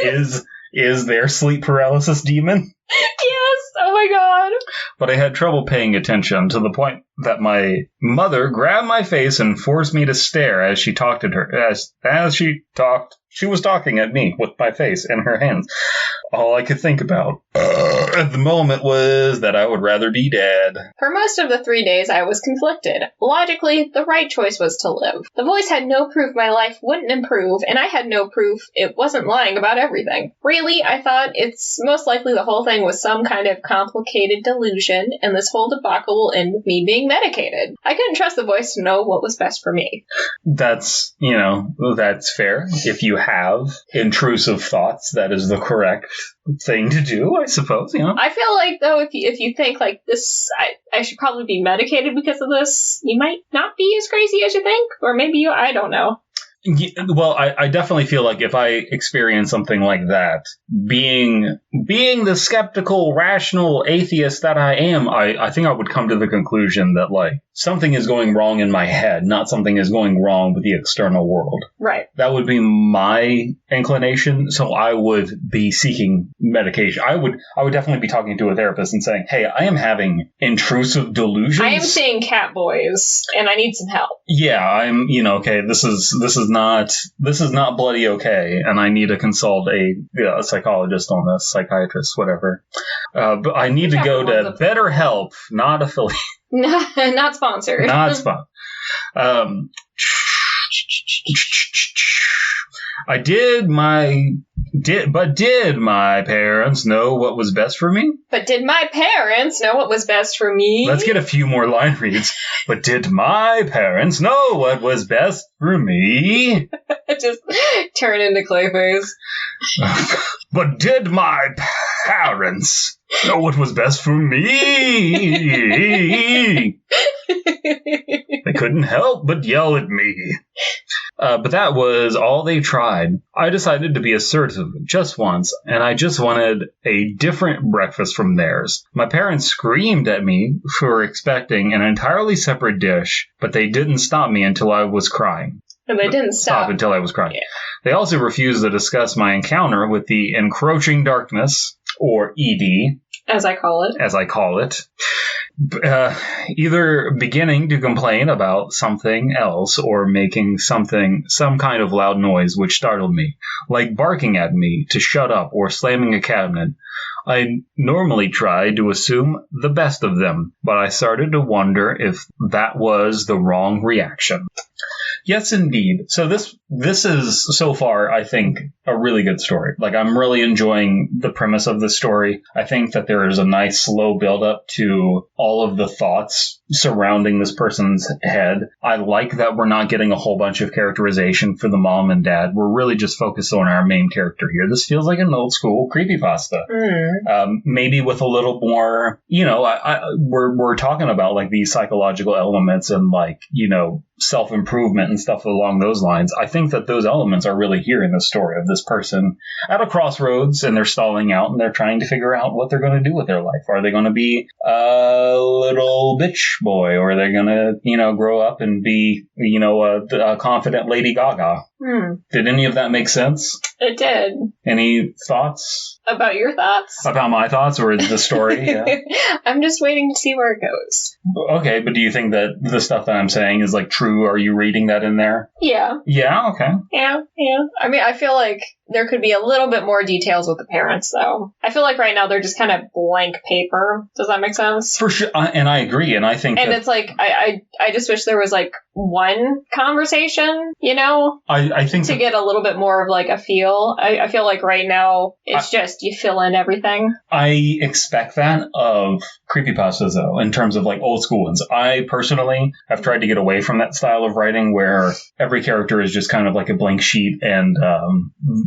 is their sleep paralysis demon. Yes, oh my god. But I had trouble paying attention to the point that my mother grabbed my face and forced me to stare as she talked at her. As she talked, she was talking at me with my face in her hands. all I could think about at the moment was that I would rather be dead. For most of the 3 days, I was conflicted. Logically, the right choice was to live. The voice had no proof my life wouldn't improve, and I had no proof it wasn't lying about everything. Really, I thought it's most likely the whole thing was some kind of complicated delusion, and this whole debacle will end with me being medicated. I couldn't trust the voice to know what was best for me. That's fair. If you have intrusive thoughts, that is the correct thing to do, I suppose, I feel like, though, if you think, like, this, I should probably be medicated because of this, you might not be as crazy as you think, or maybe I don't know. Yeah, well, I definitely feel like if I experience something like that, being the skeptical, rational atheist that I am, I think I would come to the conclusion that, like, something is going wrong in my head, not something is going wrong with the external world. Right. That would be my inclination, so I would be seeking medication. I would definitely be talking to a therapist and saying, hey, I am having intrusive delusions. I am seeing cat boys, and I need some help. Yeah, I'm, okay, this is not bloody okay, and I need to consult a psychologist on this, psychiatrist, whatever. But I need to go to BetterHelp, not affiliate. Not sponsored. Not sponsored. Did my parents know what was best for me? But did my parents know what was best for me? Let's get a few more line reads. But did my parents know what was best for me? Just turn into Clayface. But did my parents know what was best for me? They couldn't help but yell at me. But that was all they tried. I decided to be assertive just once, and I just wanted a different breakfast from theirs. My parents screamed at me for expecting an entirely separate dish, but they didn't stop me until I was crying. And they didn't stop until I was crying. Yeah. They also refused to discuss my encounter with the encroaching darkness, or ED. As I call it. Either beginning to complain about something else or making some kind of loud noise which startled me, like barking at me to shut up or slamming a cabinet. I normally try to assume the best of them, but I started to wonder if that was the wrong reaction. Yes, indeed. So this is, so far, I think, a really good story. Like, I'm really enjoying the premise of the story. I think that there is a nice slow build-up to all of the thoughts surrounding this person's head. I like that we're not getting a whole bunch of characterization for the mom and dad. We're really just focused on our main character here. This feels like an old-school creepypasta. Maybe with a little more, we're talking about, like, these psychological elements and, like, self-improvement and stuff along those lines. I think that those elements are really here in the story of this person at a crossroads, and they're stalling out and they're trying to figure out what they're going to do with their life. Are they going to be a little bitch boy, or are they going to, grow up and be, a confident Lady Gaga? Did any of that make sense? It did. Any thoughts? About your thoughts? About my thoughts or the story? Yeah. I'm just waiting to see where it goes. Okay, but do you think that the stuff that I'm saying is, like, true? Are you reading that in there? Yeah. Yeah, okay. Yeah. I mean, I feel like there could be a little bit more details with the parents, though. I feel like right now they're just kind of blank paper. Does that make sense? For sure, and I agree, and I think it's like, I just wish there was, like, one conversation, I think to get a little bit more of, like, a feel. I feel like right now it's just you fill in everything. I expect that of creepypastas, though, in terms of, like, old school ones. I personally have tried to get away from that style of writing where every character is just kind of like a blank sheet and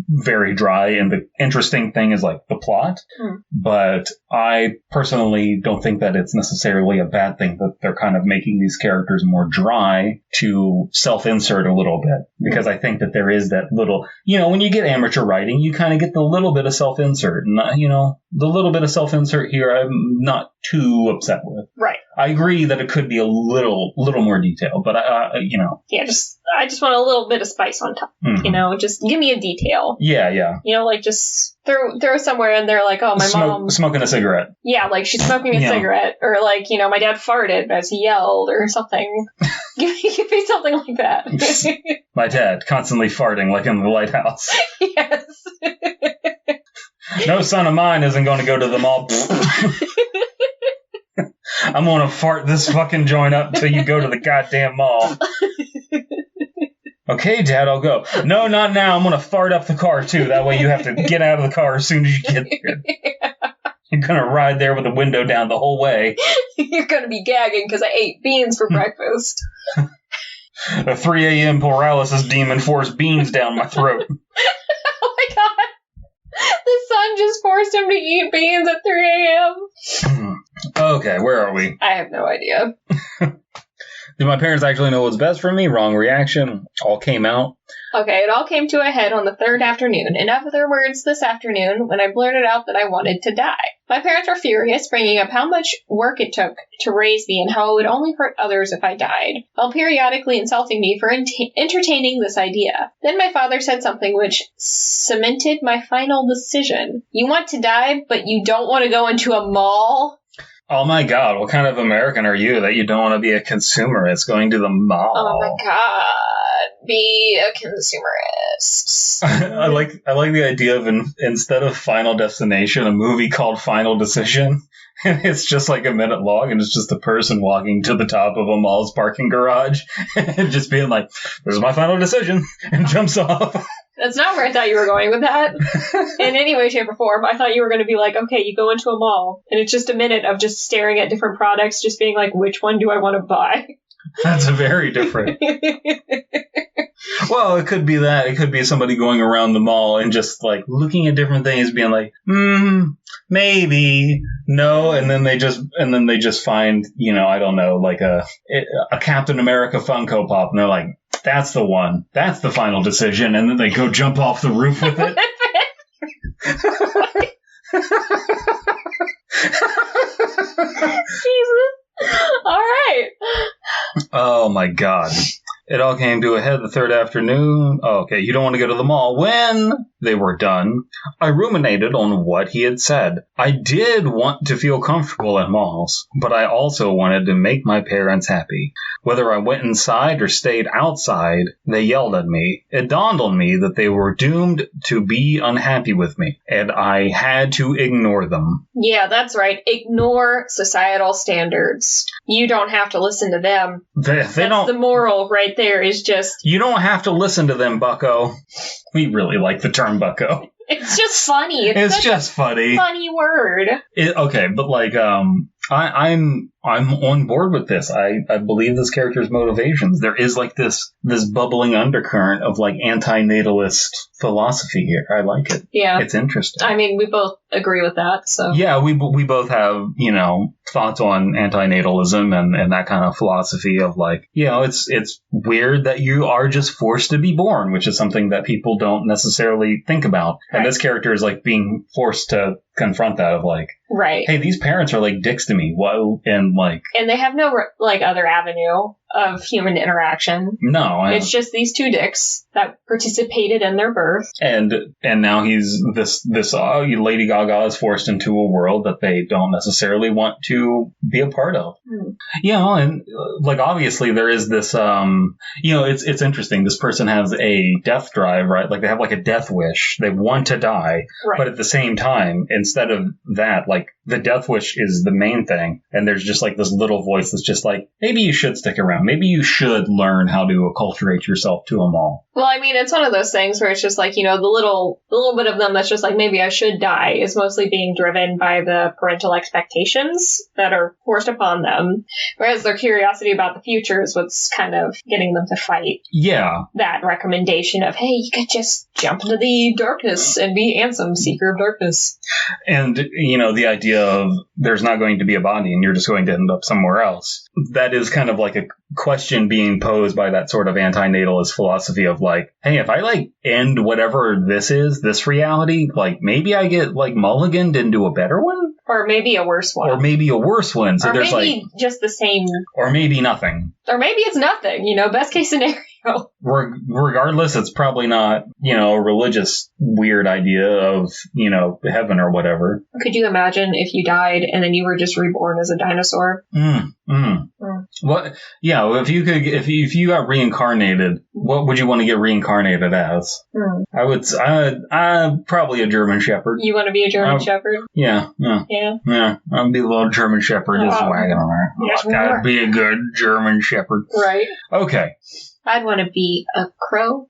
very dry, and the interesting thing is, like, the plot. But I personally don't think that it's necessarily a bad thing that they're kind of making these characters more dry to self-insert a little bit, because I think that there is that little, when you get amateur writing, you kind of get the little bit of self-insert, and the little bit of self-insert here I'm not too upset with. Right. I agree that it could be a little more detailed, but Yeah, I just want a little bit of spice on top. Just give me a detail. Yeah. Like, just throw somewhere in there, like, oh, my mom smoking a cigarette. Yeah, like she's smoking a cigarette, or like, my dad farted as he yelled, or something. give me something like that. My dad constantly farting, like in the lighthouse. Yes. No son of mine isn't going to go to the mall. I'm going to fart this fucking joint up until you go to the goddamn mall. Okay, Dad, I'll go. No, not now. I'm going to fart up the car, too. That way you have to get out of the car as soon as you get there. You're going to ride there with the window down the whole way. You're going to be gagging because I ate beans for breakfast. A 3 a.m. paralysis demon forced beans down my throat. Oh my god. The sun just forced him to eat beans at 3 a.m. Okay, where are we? I have no idea. Did my parents actually know what's best for me? Wrong reaction. All came out. Okay, it all came to a head on the third afternoon. In other words, this afternoon, when I blurted out that I wanted to die. My parents were furious, bringing up how much work it took to raise me and how it would only hurt others if I died, while periodically insulting me for entertaining this idea. Then my father said something which cemented my final decision. You want to die, but you don't want to go into a mall? Oh my god, what kind of American are you that you don't want to be a consumerist going to the mall? Oh my god, be a consumerist. I like the idea of instead of Final Destination, a movie called Final Decision. And it's just like a minute long, and it's just a person walking to the top of a mall's parking garage and just being like, "This is my final decision," and jumps off. That's not where I thought you were going with that. In any way, shape, or form. I thought you were going to be like, okay, you go into a mall, and it's just a minute of just staring at different products, just being like, which one do I want to buy? That's very different. Well, it could be that. It could be somebody going around the mall and just, like, looking at different things, being like, maybe, no, and then they just find, I don't know, like a Captain America Funko Pop, and they're like, that's the one. That's the final decision. And then they go jump off the roof with it. Jesus. All right. Oh, my God. It all came to a head the third afternoon. Oh, okay, you don't want to go to the mall. When they were done, I ruminated on what he had said. I did want to feel comfortable at malls, but I also wanted to make my parents happy. Whether I went inside or stayed outside, they yelled at me. It dawned on me that they were doomed to be unhappy with me, and I had to ignore them. Yeah, that's right. Ignore societal standards. You don't have to listen to them. That's the moral right there is just... You don't have to listen to them, bucko. We really like the term bucko. It's just funny. It's just funny. Funny word. Okay, but like, I'm on board with this. I believe this character's motivations. There is like this bubbling undercurrent of like anti-natalist philosophy here. I like it. Yeah. It's interesting. I mean, we both agree with that, so. Yeah, we both have, thoughts on anti-natalism and that kind of philosophy of like, it's weird that you are just forced to be born, which is something that people don't necessarily think about. Right. And this character is like being forced to confront that of like, right. Hey, these parents are like dicks to me. And they have no like other avenue of human interaction. No, it's just these two dicks that participated in their birth. And now he's this Lady Gaga is forced into a world that they don't necessarily want to be a part of. And like obviously there is this it's interesting. This person has a death drive, right? Like they have like a death wish. They want to die, right. But at the same time, instead of that, like the death wish is the main thing, and there's just like this little voice that's just like, maybe you should stick around. Maybe you should learn how to acculturate yourself to a mall. Well, I mean, it's one of those things where it's just like, the little bit of them that's just like, maybe I should die is mostly being driven by the parental expectations that are forced upon them. Whereas their curiosity about the future is what's kind of getting them to fight. Yeah. That recommendation of, hey, you could just jump into the darkness and be Ansem, Seeker of Darkness. And, the idea of there's not going to be a body and you're just going to end up somewhere else. That is kind of like a question being posed by that sort of anti-natalist philosophy of like, hey, if I like end whatever this reality, like maybe I get like mulliganed into a better one? Or maybe a worse one. So or there's maybe like just the same. Or maybe nothing. Or maybe it's nothing, best case scenario. Oh. Regardless, it's probably not, a religious weird idea of, heaven or whatever. Could you imagine if you died and then you were just reborn as a dinosaur? What? Yeah, if you got reincarnated, what would you want to get reincarnated as? I'm probably a German Shepherd. You want to be a German Shepherd? Yeah. I'll be a little German Shepherd just wagging around. Yes, Gotta be a good German Shepherd. Right. Okay. I'd want to be a crow.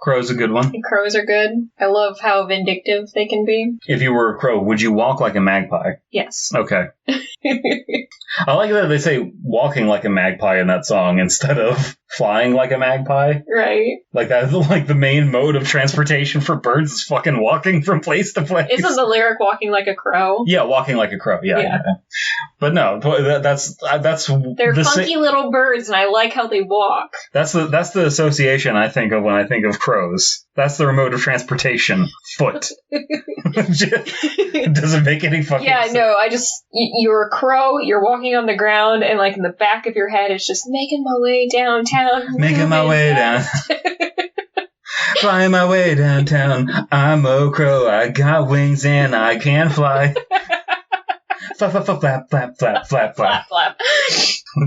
Crow's a good one. Crows are good. I love how vindictive they can be. If you were a crow, would you walk like a magpie? Yes. Okay. I like that they say walking like a magpie in that song instead of flying like a magpie. Right. Like that's like the main mode of transportation for birds is fucking walking from place to place. Isn't the lyric walking like a crow? Yeah, walking like a crow. Yeah. But no, that's they're funky little birds, and I like how they walk. That's the association I think of when I think of crows. That's their mode of transportation. Foot. It doesn't make any fucking sense. Yeah, no, you're a crow, you're walking on the ground, and like in the back of your head, it's just making my way downtown. Making my way down. Flying my way downtown. I'm a crow, I got wings and I can fly. Flap, flap, flap, flap, flap, flap, flap, flap, flap.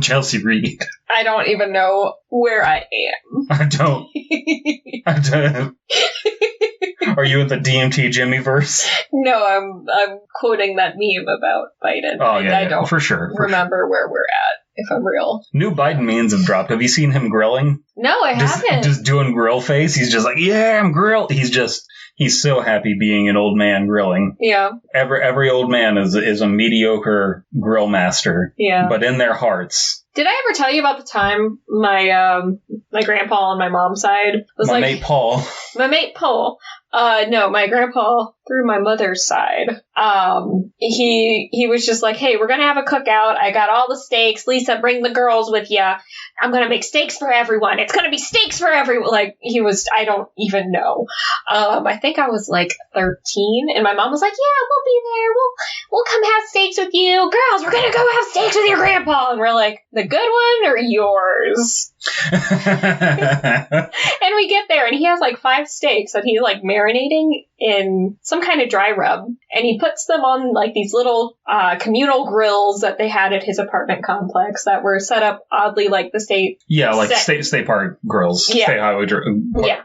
Chelsea Reed. I don't even know where I am. I don't. Are you in the DMT Jimmy verse? No, I'm quoting that meme about Biden. Oh, yeah, I don't for sure. remember where we're at, if I'm real. New Biden memes have dropped. Have you seen him grilling? No, I haven't. Just doing grill face. He's just like, yeah, I'm grilled. He's so happy being an old man grilling. Yeah. Every old man is a mediocre grill master. Yeah. But in their hearts. Did I ever tell you about the time my grandpa on my mom's side was my mate Paul. My mate Paul. No, my grandpa through my mother's side. He was just like, hey, we're gonna have a cookout. I got all the steaks. Lisa, bring the girls with you. I'm gonna make steaks for everyone. It's gonna be steaks for everyone. Like I don't even know. I think I was like 13, and my mom was like, yeah, we'll be there. We'll come have steaks with you, girls. We're gonna go have steaks with your grandpa. And we're like, the good one or yours? And we get there, and he has like 5 steaks that he's like marinating in some kind of dry rub, and he puts them on like these little communal grills that they had at his apartment complex that were set up oddly like the state. Yeah, like state park grills. Yeah. State highway. Yeah.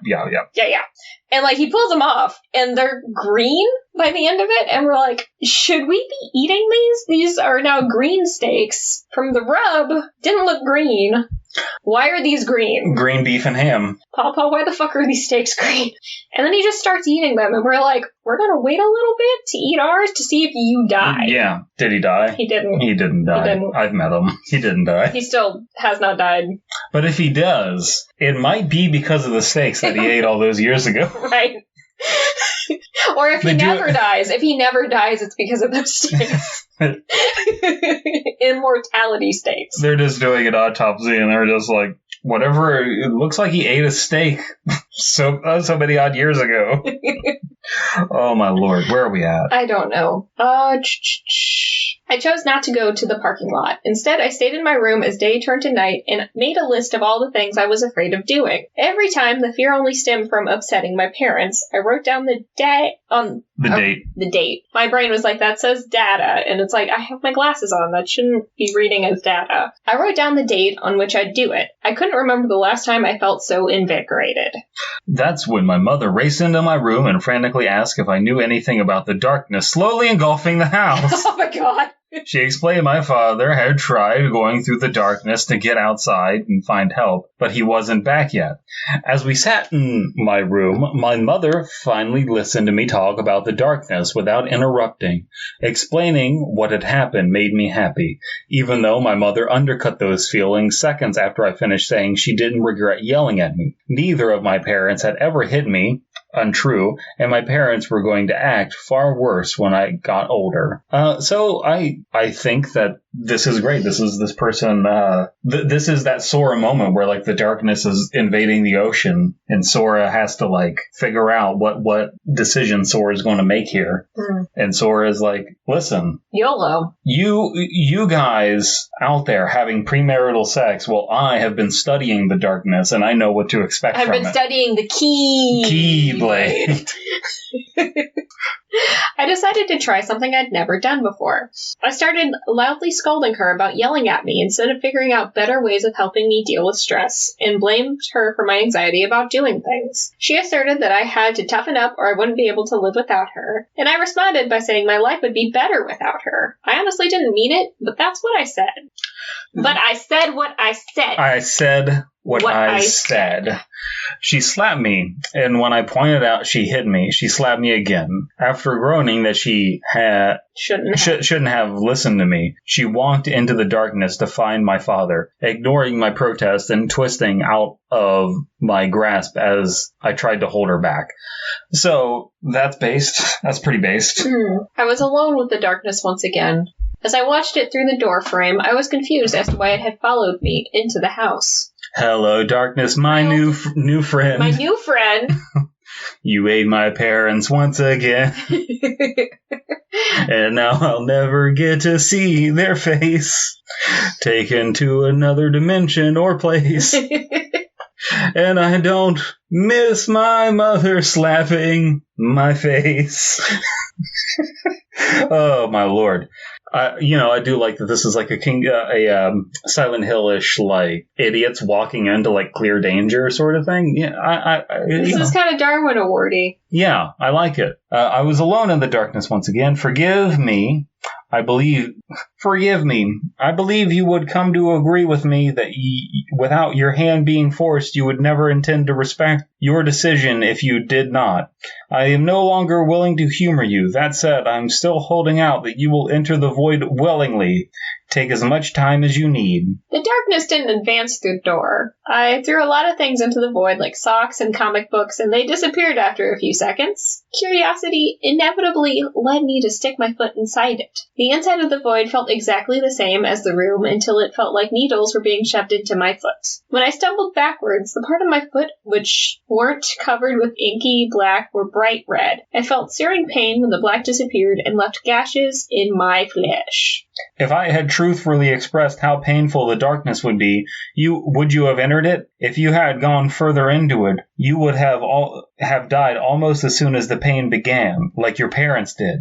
And like he pulls them off, and they're green by the end of it, and we're like, should we be eating these? These are now green steaks from the rub. Didn't look green. Why are these green? Green beef and ham. Papa, why the fuck are these steaks green? And then he just starts eating them, and we're like, we're gonna wait a little bit to eat ours to see if you die. Yeah. Did he die? He didn't. He didn't die. He didn't. I've met him. He didn't die. He still has not died. But if he does, it might be because of the steaks that he ate all those years ago. Right. Or if he never dies. If he never dies, it's because of those steaks. Immortality steaks. They're just doing an autopsy, and they're just like, whatever. It looks like he ate a steak so many odd years ago. Oh my lord, where are we at? I don't know. I chose not to go to the parking lot. Instead, I stayed in my room as day turned to night and made a list of all the things I was afraid of doing. Every time the fear only stemmed from upsetting my parents, I wrote down the date. The date. My brain was like, that says data, and it's like, I have my glasses on. That shouldn't be reading as data. I wrote down the date on which I'd do it. I couldn't remember the last time I felt so invigorated. That's when my mother raced into my room and frantically asked if I knew anything about the darkness slowly engulfing the house. Oh my god. She explained my father had tried going through the darkness to get outside and find help, but he wasn't back yet. As we sat in my room, my mother finally listened to me talk about the darkness without interrupting. Explaining what had happened made me happy, even though my mother undercut those feelings seconds after I finished saying she didn't regret yelling at me. Neither of my parents had ever hit me. Untrue, and my parents were going to act far worse when I got older. So I think that this is great. This is this person. This is that Sora moment where like the darkness is invading the ocean, and Sora has to like figure out what decision Sora is going to make here. And Sora is like, listen, YOLO. You guys out there having premarital sex, well, I have been studying the darkness, and I know what to expect from it. I've been studying the Keyblade. I decided to try something I'd never done before. I started loudly scolding her about yelling at me instead of figuring out better ways of helping me deal with stress, and blamed her for my anxiety about doing things. She asserted that I had to toughen up or I wouldn't be able to live without her, and I responded by saying my life would be better without her. I honestly didn't mean it, but that's what I said. But I said what I said. I said what I said. She slapped me, and when I pointed out she hit me, she slapped me again. After groaning that she shouldn't have listened to me, she walked into the darkness to find my father, ignoring my protest and twisting out of my grasp as I tried to hold her back. So, that's based. That's pretty based. I was alone with the darkness once again. As I watched it through the door frame, I was confused as to why it had followed me into the house. Hello, darkness, my new friend. My new friend. You ate my parents once again. And now I'll never get to see their face. Taken to another dimension or place. And I don't miss my mother slapping my face. Oh, my Lord. I do like that this is like a Silent Hill-ish, like, idiots walking into, like, clear danger sort of thing. Yeah, this is kind of Darwin Award-y. Yeah, I like it. I was alone in the darkness once again. Forgive me. I believe you would come to agree with me that without your hand being forced, you would never intend to respect your decision if you did not. I am no longer willing to humor you. That said, I'm still holding out that you will enter the void willingly. Take as much time as you need. The darkness didn't advance through the door. I threw a lot of things into the void, like socks and comic books, and they disappeared after a few seconds. Curiosity inevitably led me to stick my foot inside it. The inside of the void felt exactly the same as the room until it felt like needles were being shoved into my foot. When I stumbled backwards, the part of my foot which weren't covered with inky black were bright red. I felt searing pain when the black disappeared and left gashes in my flesh. If I had truthfully expressed how painful the darkness would be, would you have entered it? If you had gone further into it, you would have died almost as soon as the pain began, like your parents did.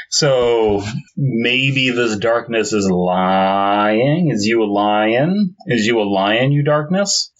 So maybe this darkness is lying. Is you a lion? Is you a lion, you darkness?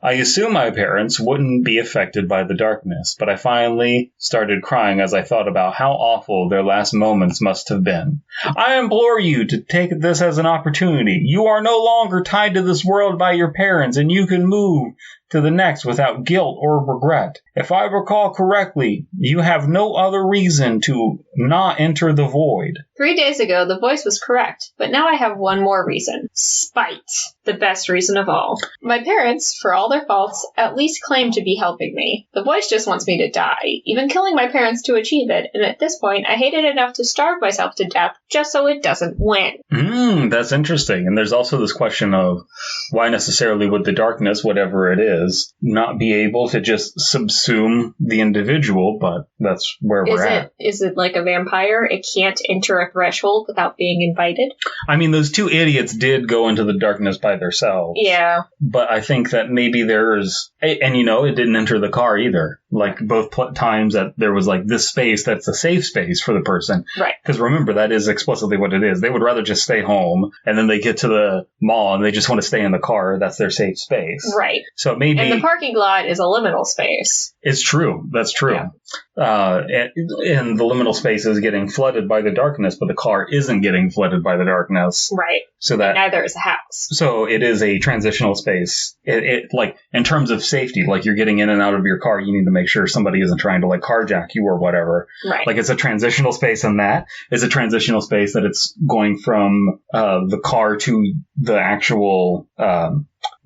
I assume my parents wouldn't be affected by the darkness, but I finally started crying as I thought about how awful their last moments must have been. I implore you to take this as an opportunity. You are no longer tied to this world by your parents, and you can move to the next without guilt or regret. If I recall correctly, you have no other reason to not enter the void. 3 days ago, the voice was correct, but now I have one more reason. Spite. The best reason of all. My parents, for all their faults, at least claim to be helping me. The voice just wants me to die, even killing my parents to achieve it, and at this point, I hate it enough to starve myself to death just so it doesn't win. That's interesting. And there's also this question of why necessarily would the darkness, whatever it is, not be able to just subsume the individual, but that's where we're at. Is it like a vampire? It can't enter a threshold without being invited? I mean, those two idiots did go into the darkness by themselves. Yeah. But I think that maybe there's... And, it didn't enter the car either. Like, both times that there was, like, this space that's a safe space for the person. Right. Because remember, that is explicitly what it is. They would rather just stay home, and then they get to the mall, and they just want to stay in the car. That's their safe space. Right. So maybe... And the parking lot is a liminal space. It's true. That's true. Yeah. And the liminal space is getting flooded by the darkness, but the car isn't getting flooded by the darkness. Right. So that... And neither is the house. So it is a transitional space. It like, in terms of safety, like you're getting in and out of your car, you need to make sure somebody isn't trying to, like, carjack you or whatever. Right. Like, it's a transitional space, and that is a transitional space that it's going from the car to the actual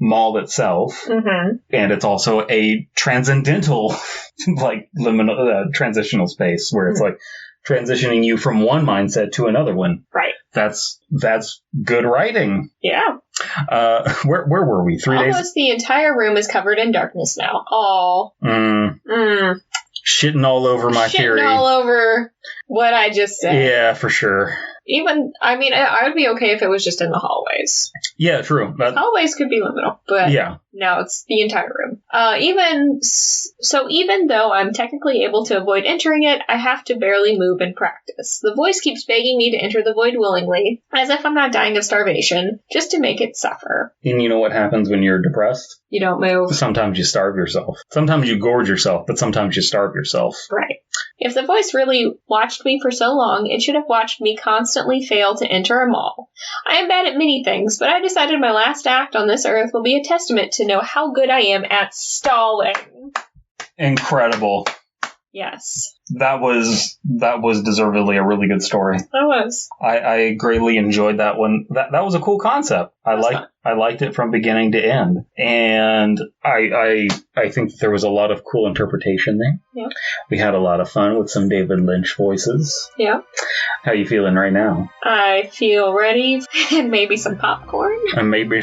mall itself. Mm-hmm. And it's also a transcendental, like, liminal transitional space where it's like transitioning you from one mindset to another one. Right. That's good writing. Yeah. Where were we? 3 days? Almost the entire room is covered in darkness now. Oh. Shitting all over my theory. Shitting all over what I just said. Yeah, for sure. I would be okay if it was just in the hallways. Yeah, true. Hallways could be liminal, but no, it's the entire room. Even though I'm technically able to avoid entering it, I have to barely move in practice. The voice keeps begging me to enter the void willingly, as if I'm not dying of starvation, just to make it suffer. And you know what happens when you're depressed? You don't move. Sometimes you starve yourself. Sometimes you gorge yourself, but sometimes you starve yourself. Right. If the voice really watched me for so long, it should have watched me constantly fail to enter a mall. I am bad at many things, but I decided my last act on this earth will be a testament to know how good I am at stalling. Incredible. Yes. That was deservedly a really good story. That was. I greatly enjoyed that one. That was a cool concept. I liked it from beginning to end. And I think that there was a lot of cool interpretation there. Yeah. We had a lot of fun with some David Lynch voices. Yeah. How you feeling right now? I feel ready. And maybe some popcorn. And maybe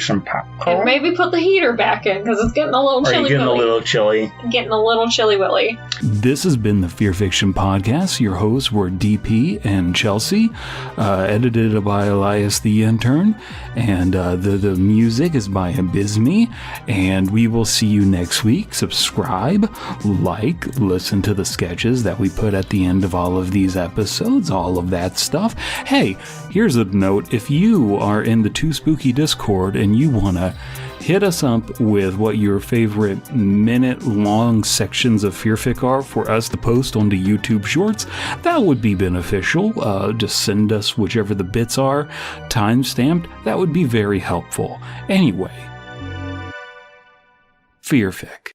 put the heater back in, because it's getting a little chilly. Are you getting a little chilly? Getting a little chilly willy. This has been the Fear Fiction Podcast. Your hosts were DP and Chelsea, edited by Elias the Intern, and the music is by Abysmii, and we will see you next week. Subscribe, listen to the sketches that we put at the end of all of these episodes, all of that stuff. Hey, here's a note. If you are in the Too Spooky Discord and you want to hit us up with what your favorite minute-long sections of Fearfic are for us to post onto YouTube Shorts, that would be beneficial. Just send us whichever the bits are, time-stamped. That would be very helpful. Anyway, Fearfic.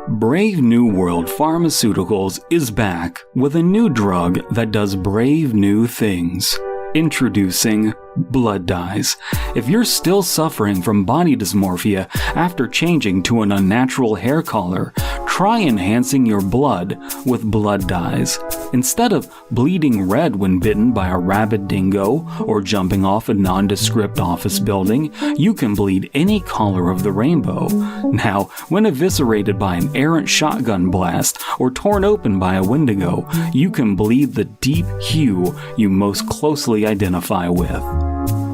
Brave New World Pharmaceuticals is back with a new drug that does brave new things. Introducing Blood Dyes. If you're still suffering from body dysmorphia after changing to an unnatural hair color, try enhancing your blood with Blood Dyes. Instead of bleeding red when bitten by a rabid dingo or jumping off a nondescript office building, you can bleed any color of the rainbow. Now, when eviscerated by an errant shotgun blast or torn open by a wendigo, you can bleed the deep hue you most closely identify with.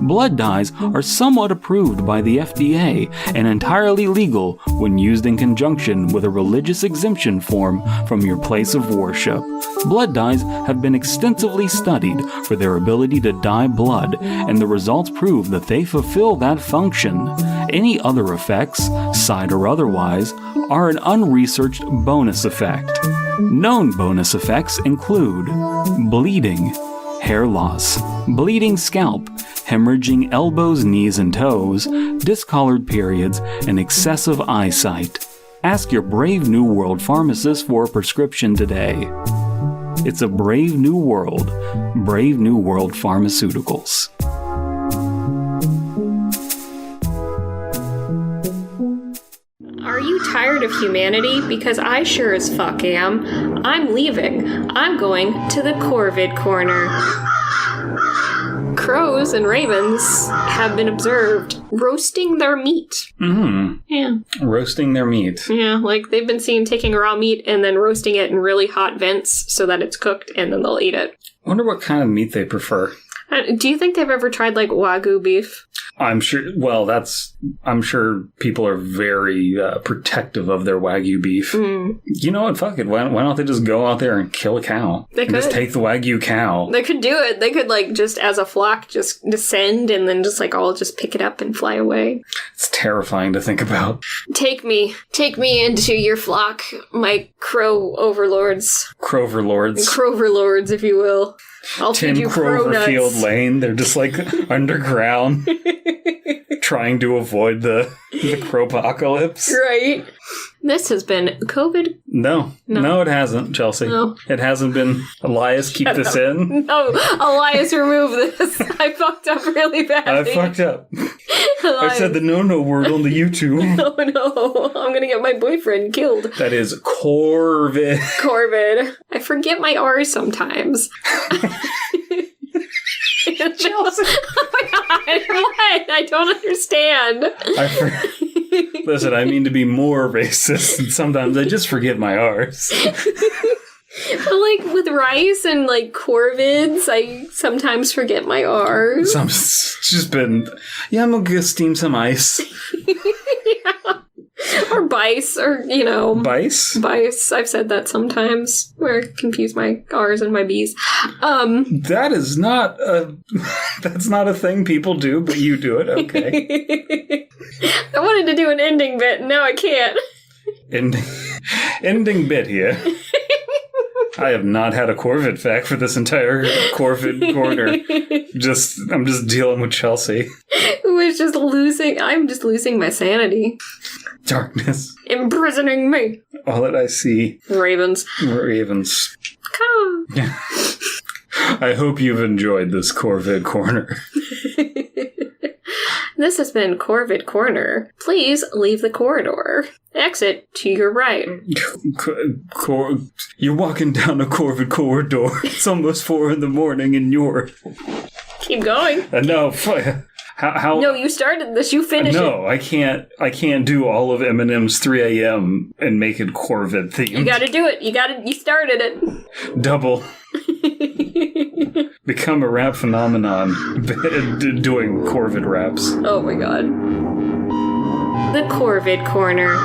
Blood dyes are somewhat approved by the FDA and entirely legal when used in conjunction with a religious exemption form from your place of worship. Blood dyes have been extensively studied for their ability to dye blood, and the results prove that they fulfill that function. Any other effects, side or otherwise, are an unresearched bonus effect. Known bonus effects include bleeding, hair loss, bleeding scalp, hemorrhaging elbows, knees, and toes, discolored periods, and excessive eyesight. Ask your Brave New World pharmacist for a prescription today. It's a Brave New World Pharmaceuticals. Are you tired of humanity? Because I sure as fuck am. I'm leaving. I'm going to the Corvid corner. Crows and ravens have been observed roasting their meat. Mm-hmm. Yeah. Roasting their meat. Yeah, like they've been seen taking raw meat and then roasting it in really hot vents so that it's cooked and then they'll eat it. Wonder what kind of meat they prefer. Do you think they've ever tried, like, Wagyu beef? I'm sure people are very protective of their Wagyu beef. Mm. You know what? Fuck it. Why don't they just go out there and kill a cow? They could. Just take the Wagyu cow. They could do it. They could, like, just as a flock, just descend and then just, like, all just pick it up and fly away. It's terrifying to think about. Take me into your flock, my crow overlords. Croverlords, if you will. I'll 10 feed you Cloverfield Lane. They're just like underground, trying to avoid the cropocalypse. Right. This has been COVID. No, it hasn't, Chelsea. No. It hasn't been. Elias, keep this in. No, Elias, remove this. I fucked up really badly. I fucked up. I said the no word on the YouTube. Oh no, I'm gonna get my boyfriend killed. That is Corvid. Corvid. I forget my R's sometimes. Chelsea. Oh my god, what? I don't understand. Listen, I mean to be more racist, and sometimes I just forget my R's. But, like, with rice and, like, corvids, I sometimes forget my R's. It's just been, I'm gonna go steam some ice. Yeah. Or bice, or, you know. Bice? Bice. I've said that sometimes, where I confuse my R's and my B's. That is not that's not a thing people do, but you do it, okay. I wanted to do an ending bit, and now I can't. Ending bit here. I have not had a Corvid fact for this entire Corvid corner. I'm just dealing with Chelsea. I'm just losing my sanity. Darkness. Imprisoning me. All that I see. Ravens. Come. I hope you've enjoyed this Corvid corner. This has been Corvid Corner. Please leave the corridor. Exit to your right. You're walking down a Corvid corridor. It's almost 4 a.m. and you're... Keep going. No, how? No, you started this. You finished it. No, I can't do all of Eminem's 3 a.m. and make it Corvid themed. You gotta do it. You started it. Double. Become a rap phenomenon doing Corvid raps. Oh my god. The Corvid Corner.